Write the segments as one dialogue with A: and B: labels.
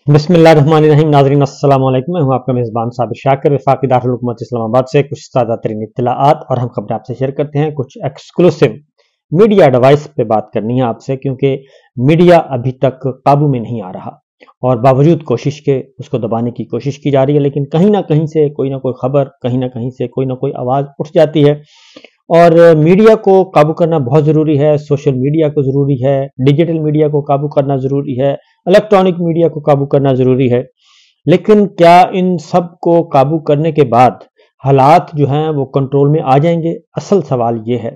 A: बिस्मिल्लाहिर्रहमानिर्रहीम। नाज़रीन अस्सलाम वालेकुम। मैं हूं आपका मेज़बान साबिर शाकिर, वफाकी दारुल हुकूमत इस्लामाबाद से कुछ ताज़ा तरीन इत्तलाआत और हम खबरें आपसे शेयर करते हैं। कुछ एक्सक्लूसिव मीडिया डिवाइस पे बात करनी है आपसे, क्योंकि मीडिया अभी तक काबू में नहीं आ रहा और बावजूद कोशिश के उसको दबाने की कोशिश की जा रही है, लेकिन कहीं ना कहीं से कोई ना कोई खबर, कहीं ना कहीं से कोई ना कोई आवाज़ उठ जाती है। और मीडिया को काबू करना बहुत ज़रूरी है। सोशल मीडिया को ज़रूरी है, डिजिटल मीडिया को काबू करना ज़रूरी है, इलेक्ट्रॉनिक मीडिया को काबू करना ज़रूरी है। लेकिन क्या इन सब को काबू करने के बाद हालात जो हैं वो कंट्रोल में आ जाएंगे? असल सवाल ये है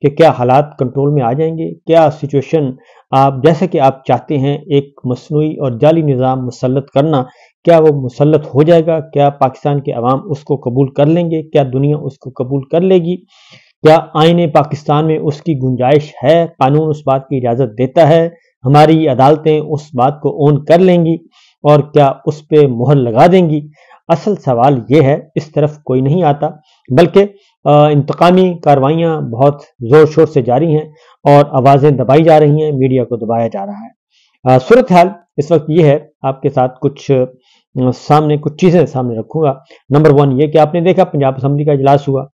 A: कि क्या हालात कंट्रोल में आ जाएंगे? क्या सिचुएशन आप जैसे कि आप चाहते हैं एक मसनूई और जाली निज़ाम मुसल्लत करना, क्या वो मुसल्लत हो जाएगा? क्या पाकिस्तान के अवाम उसको कबूल कर लेंगे? क्या दुनिया उसको कबूल कर लेगी? क्या आईने पाकिस्तान में उसकी गुंजाइश है? कानून उस बात की इजाज़त देता है? हमारी अदालतें उस बात को ओन कर लेंगी और क्या उस पर मुहर लगा देंगी? असल सवाल ये है, इस तरफ कोई नहीं आता, बल्कि इंतकामी कार्रवाइयाँ बहुत ज़ोर शोर से जारी हैं और आवाज़ें दबाई जा रही हैं, मीडिया को दबाया जा रहा है। सूरत हाल इस वक्त ये है, आपके साथ कुछ सामने कुछ चीज़ें सामने रखूँगा। नंबर वन ये कि आपने देखा पंजाब असम्बली का इजलास हुआ,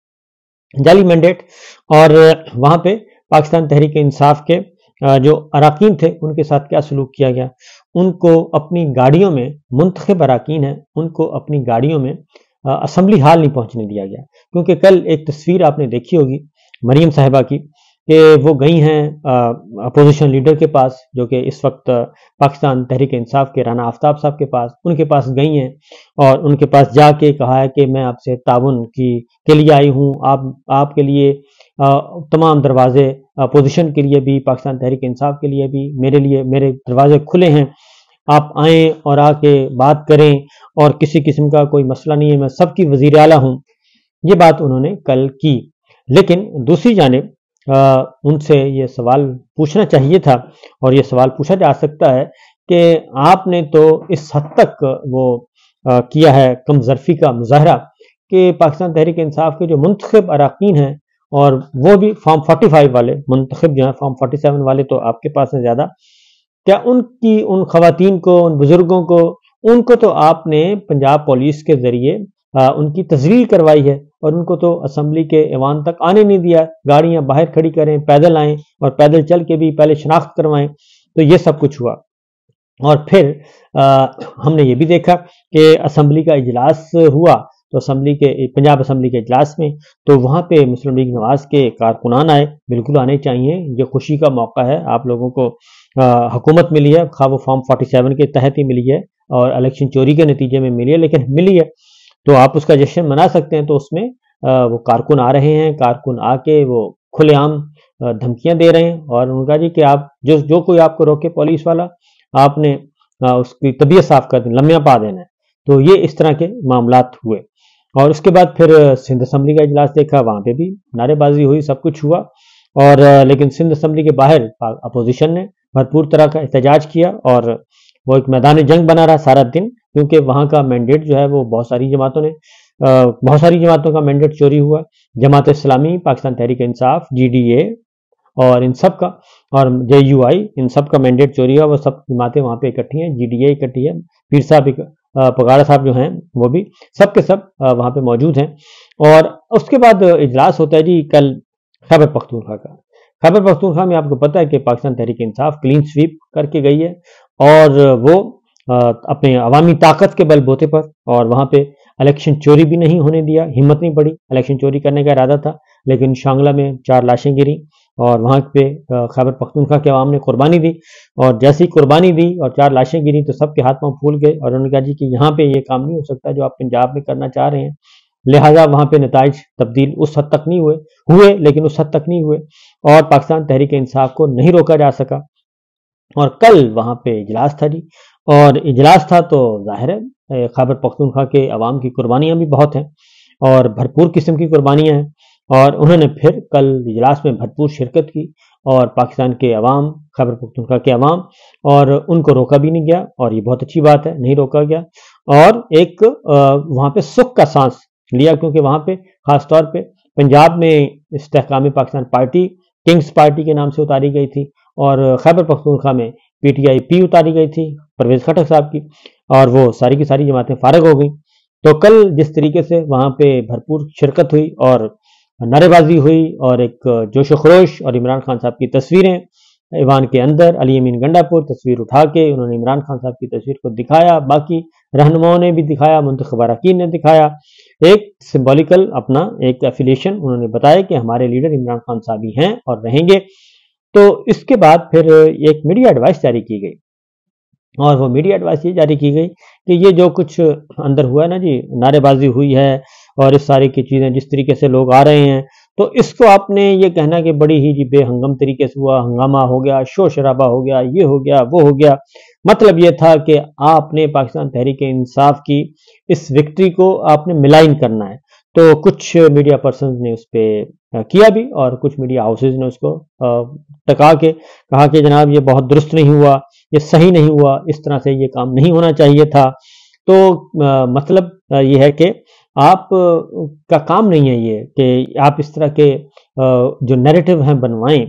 A: जाली मैंडेट, और वहाँ पे पाकिस्तान तहरीक इंसाफ के जो अरकान थे उनके साथ क्या सलूक किया गया। उनको अपनी गाड़ियों में, मुंतखब अरकान हैं, उनको अपनी गाड़ियों में असम्बली हाल नहीं पहुंचने दिया गया। क्योंकि कल एक तस्वीर आपने देखी होगी मरीम साहिबा की कि वो गई हैं अपोजिशन लीडर के पास, जो कि इस वक्त पाकिस्तान तहरीक इंसाफ के राना आफ्ताब साहब उनके पास गई हैं और उनके पास जाके कहा है कि मैं आपसे ताउन के लिए आई हूँ। आपके लिए तमाम दरवाजे, अपोजिशन के लिए भी, पाकिस्तान तहरीक इंसाफ के लिए भी, मेरे लिए मेरे दरवाजे खुले हैं। आप आएँ और आके बात करें और किसी किस्म का कोई मसला नहीं है, मैं सबकी वज़ीर आला हूँ। ये बात उन्होंने कल की। लेकिन दूसरी जानिब उनसे ये सवाल पूछना चाहिए था और ये सवाल पूछा जा सकता है कि आपने तो इस हद तक वो किया है कमजरफी का मुजाहरा कि पाकिस्तान तहरीक इंसाफ के जो मुंतखब अरकान हैं, और वो भी फॉर्म 45 वाले मुंतखब जो है, फॉर्म 47 वाले तो आपके पास है ज़्यादा, क्या उनकी उन खवातीन को, उन बुजुर्गों को, उनको तो आपने पंजाब पुलिस के ज़रिए उनकी तस्वीर करवाई है और उनको तो असम्बली के ऐवान तक आने नहीं दिया। गाड़ियां बाहर खड़ी करें, पैदल आएँ और पैदल चल के भी पहले शनाख्त करवाएं। तो ये सब कुछ हुआ। और फिर हमने ये भी देखा कि असम्बली का इजलास हुआ, तो पंजाब असम्बली के इजलास में तो वहाँ पे मुस्लिम लीग नवाज के कारकुनान आए। बिल्कुल आने चाहिए, ये खुशी का मौका है। आप लोगों को हुकूमत मिली है, खा वो फॉर्म 47 के तहत ही मिली है और इलेक्शन चोरी के नतीजे में मिली है, लेकिन मिली है तो आप उसका जश्न मना सकते हैं। तो उसमें वो कारकुन आ रहे हैं, कारकुन आके वो खुलेआम धमकियां दे रहे हैं और उनका जी कि आप जो कोई आपको रोके पुलिस वाला, आपने उसकी तबीयत साफ कर दी, लम्या पा देना है। तो ये इस तरह के मामलात हुए। और उसके बाद फिर सिंध असम्बली का इजलास देखा, वहाँ पे भी नारेबाजी हुई, सब कुछ हुआ। और लेकिन सिंध असम्बली के बाहर अपोजिशन ने भरपूर तरह का एहतजाज किया और वो एक मैदान जंग बना रहा सारा दिन, क्योंकि वहाँ का मैंडेट जो है वो बहुत सारी जमातों का मैंडेट चोरी हुआ। जमात इस्लामी, पाकिस्तान तहरीक इंसाफ, GDA और इन सब का, और JUI, इन सब का मैंडेट चोरी हुआ। वो सब जमातें वहाँ पे इकट्ठी हैं, GDA इकट्ठी है, पीर साहब पगाड़ा साहब जो हैं वो भी सब के सब वहाँ पे मौजूद हैं। और उसके बाद इजलास होता है जी कल खैबर पख्तूनख्वा का। खैबर पख्तूनख्वा में आपको पता है कि पाकिस्तान तहरीक इंसाफ क्लीन स्वीप करके गई है और वो अपने अवामी ताकत के बलबूते पर, और वहाँ पे इलेक्शन चोरी भी नहीं होने दिया। हिम्मत नहीं पड़ी, इलेक्शन चोरी करने का इरादा था, लेकिन शांगला में 4 लाशें गिरी और वहाँ पे खैबर पख्तूनख्वा के अवाम ने कुर्बानी दी। और जैसी कुर्बानी दी और 4 लाशें गिरी तो सबके हाथ पांव फूल गए और उन्होंने कहा जी कि यहाँ पे ये काम नहीं हो सकता जो आप पंजाब में करना चाह रहे हैं। लिहाजा वहाँ पे नताइज तब्दील उस हद तक नहीं हुए, लेकिन उस हद तक नहीं हुए और पाकिस्तान तहरीक इंसाफ को नहीं रोका जा सका। और कल वहाँ पे इजलास था जी, और इजलास था तो जाहिर है खैबर पख्तूनख्वा के अवाम की कुर्बानियाँ भी बहुत हैं और भरपूर किस्म की कुर्बानियाँ हैं। और उन्होंने फिर कल इजलास में भरपूर शिरकत की और पाकिस्तान के अवाम, खैबर पख्तूनख्वा के अवाम, और उनको रोका भी नहीं गया और ये बहुत अच्छी बात है, नहीं रोका गया। और एक वहाँ पे सुख का सांस लिया, क्योंकि वहाँ पे खास तौर पे पंजाब में इस्तेहकाम पाकिस्तान पार्टी किंग्स पार्टी के नाम से उतारी गई थी और खैबर पख्तूनख्वा में PTI उतारी गई थी परवेज खटक साहब की, और वो सारी की सारी जमातें फारग हो गई। तो कल जिस तरीके से वहाँ पे भरपूर शिरकत हुई और नारेबाजी हुई और एक जोश खरोश, और इमरान खान साहब की तस्वीरें ईवान के अंदर, अली अमीन गंडापुर तस्वीर उठा के उन्होंने इमरान खान साहब की तस्वीर को दिखाया, बाकी रहनुमाओं ने भी दिखाया, मुंतखब अरकान ने दिखाया, एक सिंबॉलिकल अपना एक एफिलिएशन उन्होंने बताया कि हमारे लीडर इमरान खान साहब ही हैं और रहेंगे। तो इसके बाद फिर एक मीडिया एडवाइस जारी की गई, और वो मीडिया एडवाइस ये जारी की गई कि ये जो कुछ अंदर हुआ है ना जी, नारेबाजी हुई है और इस सारी की चीज़ें जिस तरीके से लोग आ रहे हैं, तो इसको आपने ये कहना कि बड़ी ही जी बेहंगम तरीके से हुआ, हंगामा हो गया, शोर शराबा हो गया, ये हो गया, वो हो गया। मतलब ये था कि आपने पाकिस्तान तहरीक इंसाफ की इस विक्ट्री को आपने मिलाइन करना है। तो कुछ मीडिया पर्सन ने उस पर किया भी, और कुछ मीडिया हाउसेज ने उसको टका के कहा कि जनाब ये बहुत दुरुस्त नहीं हुआ, ये सही नहीं हुआ, इस तरह से ये काम नहीं होना चाहिए था। तो मतलब ये है कि आप का काम नहीं है ये कि आप इस तरह के जो नैरेटिव हैं बनवाएं।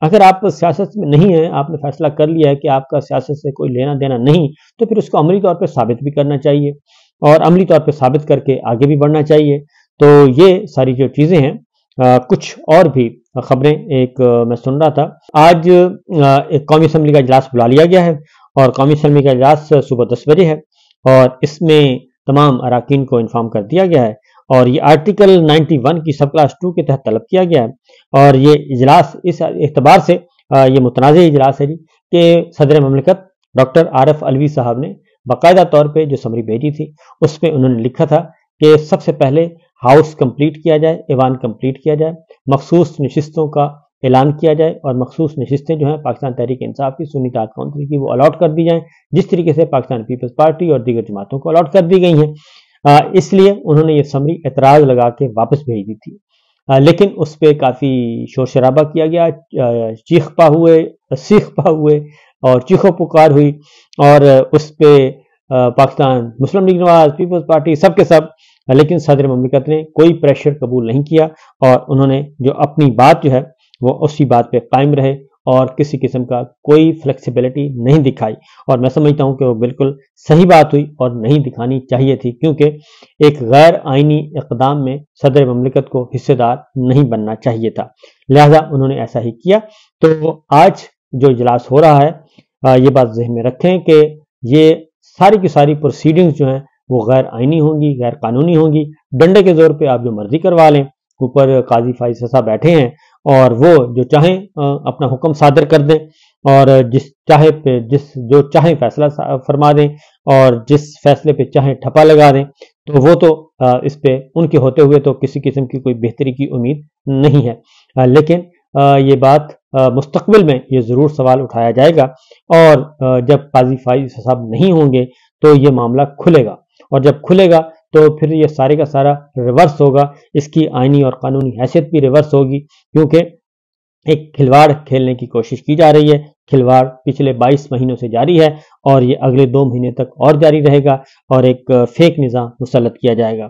A: अगर आप सियासत में नहीं है, आपने फैसला कर लिया है कि आपका सियासत से कोई लेना देना नहीं, तो फिर उसको अमली तौर पे साबित भी करना चाहिए और अमली तौर पे साबित करके आगे भी बढ़ना चाहिए। तो ये सारी जो चीज़ें हैं, कुछ और भी खबरें एक मैं सुन रहा था। आज एक कौमी असम्बली का इजलास बुला लिया गया है, और कौमी असम्बली का इजलास सुबह 10 बजे है, और इसमें तमाम अरकान को इन्फॉर्म कर दिया गया है, और ये आर्टिकल 91 की सब क्लास 2 के तहत तलब किया गया है। और ये इजलास इस एतबार से ये मुतनाज़ इजलास है जी कि सदर ममलिकत डॉक्टर आरिफ अलवी साहब ने बाकायदा तौर पे जो समरी भेजी थी, उसमें उन्होंने लिखा था कि सबसे पहले हाउस कंप्लीट किया जाए, ऐवान कंप्लीट किया जाए, मखसूस नशिस्तों का ऐलान किया जाए, और मखसूस नशिस्तें जो हैं पाकिस्तान तहरीक इंसाफ की, सुन्नी इत्तेहाद काउंसिल की, वो अलॉट कर दी जाएं, जिस तरीके से पाकिस्तान पीपल्स पार्टी और दीगर जमातों को अलॉट कर दी गई हैं। इसलिए उन्होंने ये समरी एतराज़ लगा के वापस भेज दी थी, लेकिन उस पर काफ़ी शोर शराबा किया गया, चीख पा हुए, सीख पा हुए और चीखो पुकार हुई, और उस पर पाकिस्तान मुस्लिम लीग नवाज, पीपल्स पार्टी, सब के सब, लेकिन सदर ममलिकत ने कोई प्रेशर कबूल नहीं किया, और उन्होंने जो अपनी बात जो है वो उसी बात पे कायम रहे, और किसी किस्म का कोई फ्लेक्सिबिलिटी नहीं दिखाई। और मैं समझता हूँ कि वो बिल्कुल सही बात हुई और नहीं दिखानी चाहिए थी, क्योंकि एक गैर आइनी इक़दाम में सदर ममलिकत को हिस्सेदार नहीं बनना चाहिए था, लिहाजा उन्होंने ऐसा ही किया। तो आज जो इजलास हो रहा है, ये बात ज़हन में रखें कि ये सारी की सारी प्रोसीडिंग्स जो हैं वो गैर आइनी होंगी, गैर कानूनी होंगी। डंडे के जोर पे आप जो मर्जी करवा लें, ऊपर काजी फाइज साहब बैठे हैं, और वो जो चाहें अपना हुक्म सादर कर दें, और जिस चाहे पे जो चाहे फैसला फरमा दें, और जिस फैसले पे चाहे ठप्पा लगा दें, तो वो तो इस पे उनके होते हुए तो किसी किस्म की कोई बेहतरी की उम्मीद नहीं है। लेकिन ये बात मुस्तकबिल में ये ज़रूर सवाल उठाया जाएगा, और जब काजी फाइज साहब नहीं होंगे तो ये मामला खुलेगा, और जब खुलेगा तो फिर ये सारे का सारा रिवर्स होगा, इसकी आइनी और कानूनी हैसियत भी रिवर्स होगी, क्योंकि एक खिलवाड़ खेलने की कोशिश की जा रही है। खिलवाड़ पिछले 22 महीनों से जारी है, और ये अगले 2 महीने तक और जारी रहेगा, और एक फेक निज़ाम मुसल्लत किया जाएगा।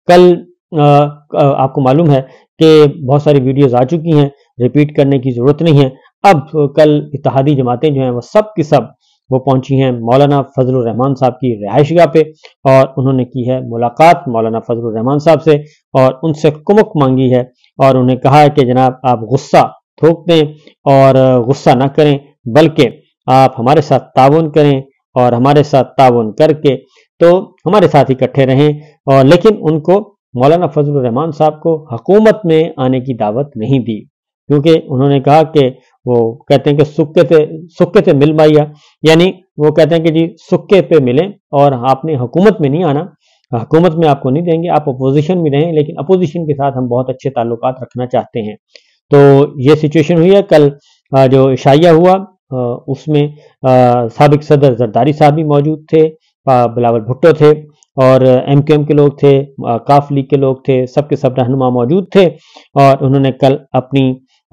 A: कल आपको मालूम है कि बहुत सारी वीडियोज़ आ चुकी हैं, रिपीट करने की ज़रूरत नहीं है। अब कल इत्तेहादी जमातें जो हैं वो सब की सब वो पहुंची हैं मौलाना फजलुर रहमान साहब की रिहाइशगाह पे, और उन्होंने की है मुलाकात मौलाना फजलुर रहमान साहब से, और उनसे कुमुक मांगी है, और उन्हें कहा है कि जनाब आप गुस्सा थोक दें और गुस्सा ना करें, बल्कि आप हमारे साथ ताउन करें, और हमारे साथ ताउन करके तो हमारे साथ इकट्ठे रहें। और लेकिन उनको मौलाना फजलुर रहमान साहब को हुकूमत में आने की दावत नहीं दी, क्योंकि उन्होंने कहा कि वो कहते हैं कि सुक्के से मिल माइया, यानी वो कहते हैं कि जी सुक्के पे मिलें, और आपने हुकूमत में नहीं आना, हुकूमत में आपको नहीं देंगे, आप अपोजिशन में रहें, लेकिन अपोजिशन के साथ हम बहुत अच्छे ताल्लुकात रखना चाहते हैं। तो ये सिचुएशन हुई है। कल जो इशाइया हुआ उसमें साबिक सदर जरदारी साहब भी मौजूद थे, बिलावल भुट्टो थे, और MQM के लोग थे, काफ लीग के लोग थे, सबके सब रहनुमा मौजूद थे, और उन्होंने कल अपनी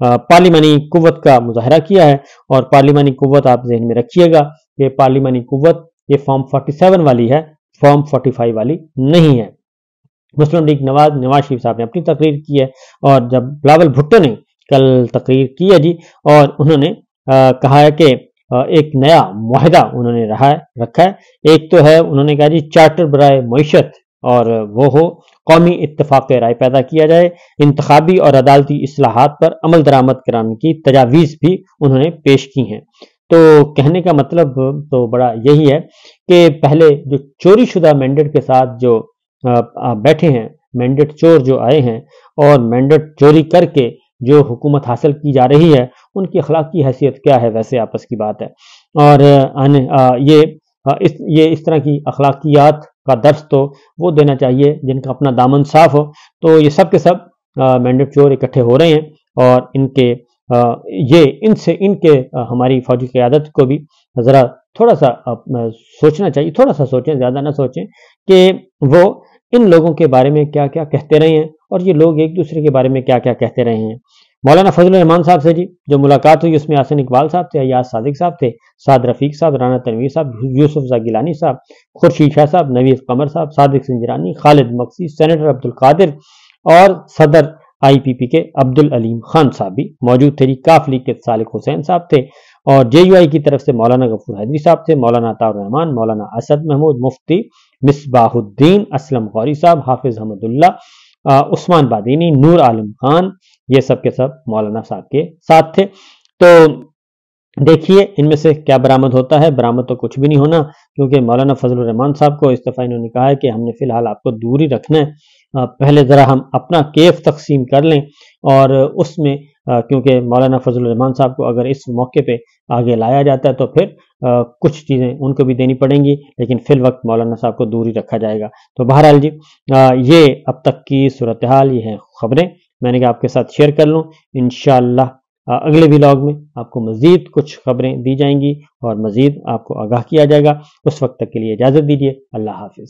A: पार्लिमानी कुव्वत का मुजाहरा किया है। और पार्लिमानी कुव्वत आप जहन में रखिएगा कि पार्लिमानी कुव्वत ये फॉर्म 47 वाली है, फॉर्म 45 वाली नहीं है। मुस्लिम लीग नवाज शरीफ साहब ने अपनी तकरीर की है, और जब बिलावल भुट्टो ने कल तकरीर की है जी, और उन्होंने कहा है कि ایک نیا معاہدہ انہوں نے رکھا ہے۔ ایک تو ہے انہوں نے کہا جی چارٹر برائے معیشت، اور وہ ہو قومی اتفاق رائے پیدا کیا جائے، انتخابی اور عدالتی اصلاحات پر عمل درآمد کرانے کی تجاویز بھی انہوں نے پیش کی ہیں۔ تو کہنے کا مطلب تو بڑا یہی ہے کہ پہلے جو چوری شدہ مینڈیٹ کے ساتھ جو بیٹھے ہیں، مینڈیٹ چور جو آئے ہیں اور مینڈیٹ چوری کر کے جو حکومت حاصل کی جا رہی ہے، ان کی اخلاقی حیثیت کیا ہے، ویسے آپس کی بات ہے۔ اور یہ اس طرح کی اخلاقیات کا درس تو وہ دینا چاہیے جن کا اپنا دامن صاف ہو۔ تو یہ سب کے سب مینڈیٹ چور اکٹھے ہو رہے ہیں، اور ان کے ہماری فوجی قیادت کو بھی ذرا تھوڑا سا سوچنا چاہیے، تھوڑا سا سوچیں، زیادہ نہ سوچیں، کہ وہ ان لوگوں کے بارے میں کیا کیا کہتے رہے ہیں اور یہ لوگ ایک دوسرے کے بارے میں کیا کیا کہتے رہے ہیں۔ مولانا فضل الرحمان صاحب سے جی جو ملاقات ہوئی اس میں حسن اقبال صاحب تھے، ایاز صادق صاحب تھے، سعد رفیق صاحب، رانا تنویر صاحب، یوسف زاں گیلانی صاحب، خورشید شاہ صاحب، نوید قمر صاحب، صادق سنجرانی، خالد مقصی، سینیٹر عبدالقادر اور صدر IPP کے عبدالعلیم خان صاحب بھی موجود تھے جی۔ کاف لیگ کے صالح حسین صاحب تھے، اور JUI کی طرف سے مولانا غفور حیدری صاحب تھے، مولانا عطاء الرحمان، مولانا اسد محمود، مفتی مصباح الدین اسلم غوری صاحب، حافظ حمد اللہ، عثمان بادینی، نور عالم خان، یہ سب کے سب مولانا صاحب کے ساتھ تھے۔ تو دیکھیے ان میں سے کیا برآمد ہوتا ہے۔ برآمد تو کچھ بھی نہیں ہونا، کیونکہ مولانا فضل الرحمان صاحب کو اس دفعہ انہوں نے کہا ہے کہ ہم نے فی الحال آپ کو دور ہی رکھنا ہے، پہلے ذرا ہم اپنا کیف تقسیم کر لیں، اور اس میں کیونکہ مولانا فضل الرحمان صاحب کو اگر اس موقع پہ آگے لایا جاتا ہے تو پھر کچھ چیزیں ان کو بھی دینی پڑیں گی، لیکن فی الوقت مولانا صاحب کو دور ہی رکھا جائے گا۔ تو بہرحال جی یہ اب تک کی صورتحال، یہ ہیں خبریں، میں نے کہا آپ کے ساتھ شیئر کر لوں۔ انشاءاللہ اگلے ولاگ میں آپ کو مزید کچھ خبریں دی جائیں گی اور مزید آپ کو آگاہ کیا جائے گا۔ اس وقت تک کے لیے اجازت دیجیے، اللہ حافظ۔